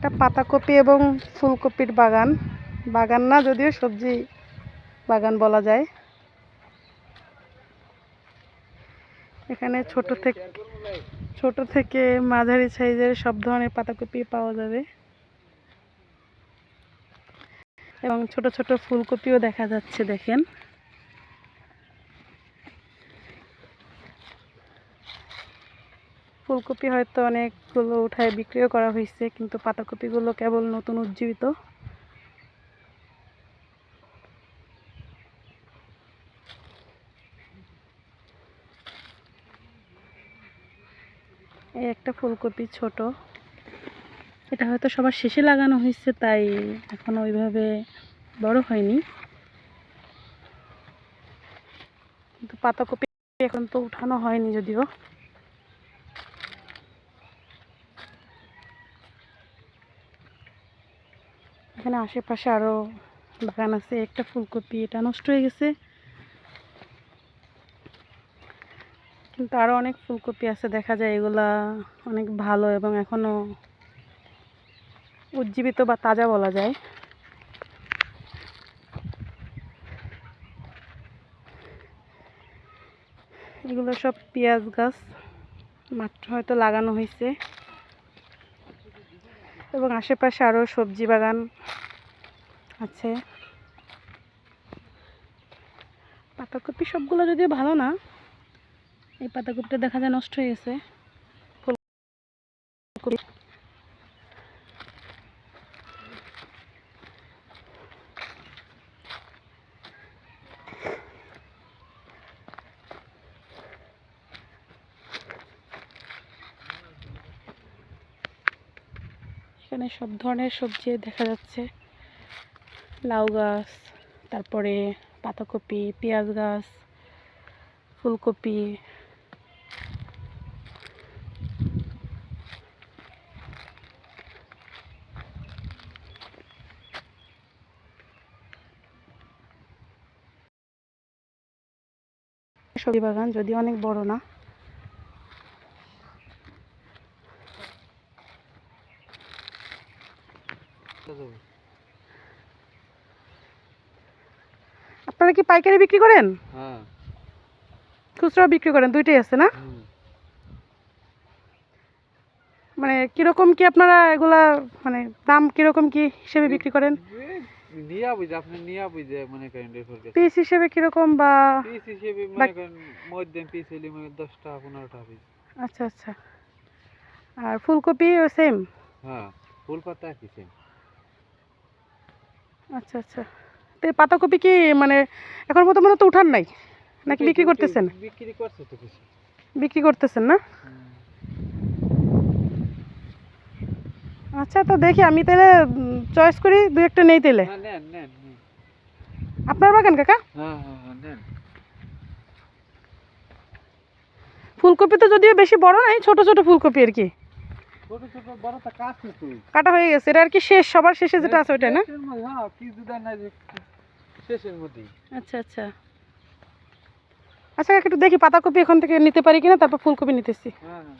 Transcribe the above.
এটা পাতাকপি এবং ফুলকপির বাগান। বাগান না, যদিও সবজি বাগান বলা যায়। এখানে ছোট থেকে মাঝারি সাইজের সব ধরনের পাতাকপি পাওয়া যাবে এবং ছোট ছোট ফুলকপিও দেখা যাচ্ছে। দেখেন, ফুলকপি হয়তো অনেকগুলো উঠায় বিক্রিও করা হয়েছে, কিন্তু পাতাকপিগুলো কেবল নতুন উজ্জীবিত। এই একটা ফুলকপি ছোট, এটা হয়তো সবার শেষে লাগানো হয়েছে, তাই এখনো ওইভাবে বড় হয়নি। কিন্তু পাতাকপি এখন তো উঠানো হয়নি যদিও। এখানে আশেপাশে আরো বাগান আছে। একটা ফুলকপি এটা নষ্ট হয়ে গেছে, কিন্তু আরো অনেক ফুলকপি আছে দেখা যায়, এগুলা অনেক ভালো এবং এখনো উজ্জীবিত বা তাজা বলা যায়। এগুলো সব পেঁয়াজ গাছ, মাত্র হয়তো লাগানো হয়েছে। এবং আশেপাশে আরো সবজি বাগান আছে। পাতাকপি সবগুলো যদিও ভালো না, এই পাতাকপিটা দেখা যায় নষ্ট হয়ে গেছে। ফুলকপি এখানে সব ধরনের সবজি দেখা যাচ্ছে। লাউ গাছ, তারপরে পাতাকপি, পেঁয়াজ গাছ, ফুলকপি। সবজি বাগান যদিও অনেক বড় না। আপনারা কি পাইকারি বিক্রি করেন? হ্যাঁ, খুচরা বিক্রি করেন, দুইটাই আছে না? মানে কিরকম কি আপনারা এগুলা, মানে দাম কিরকম কি হিসেবে বিক্রি করেন? নিয়া বুঝে আপনি নিয়া বুঝে মনে করেন পিস হিসেবে কিরকম, বা পিস হিসেবে মনে করেন মধ্যম পিস হইলে মানে 10 টাকা 15 টাকা পিস। আচ্ছা আচ্ছা। আর ফুলকপি সেম? হ্যাঁ, ফুল পাতা কি সেম। আচ্ছা আচ্ছা। তো এই পাতাকপি কি মানে এখন বর্তমানে তো উঠান নাই, নাকি বিক্রি করতেছেন? বিক্রি করছে তো কিছু। বিক্রি করতেছেন না? আচ্ছা, তো দেখি আমি তাহলে চয়েস করি, দুই একটা নেই তাহলে। হ্যাঁ, নেন নেন নেন। আপনার বাগান কাকা? হ্যাঁ হ্যাঁ হ্যাঁ, নেন। ফুলকপি তো যদিও বেশি বড় নাই, ছোট ছোট ফুলকপি আর কি। ছোট ছোট বড়টা কাটছে তো। কাটা হয়ে গেছে, এটা আর কি শেষ, সবার শেষে যেটা আছে ওইটা না? হ্যাঁ, কি দুদার না যে শেষের মধ্যেই। আচ্ছা আচ্ছা। আচ্ছা কাকা, একটু দেখি পাতাকপি এখান থেকে নিতে পারি কিনা, তারপর ফুলকপি নিতেছি। হ্যাঁ হ্যাঁ।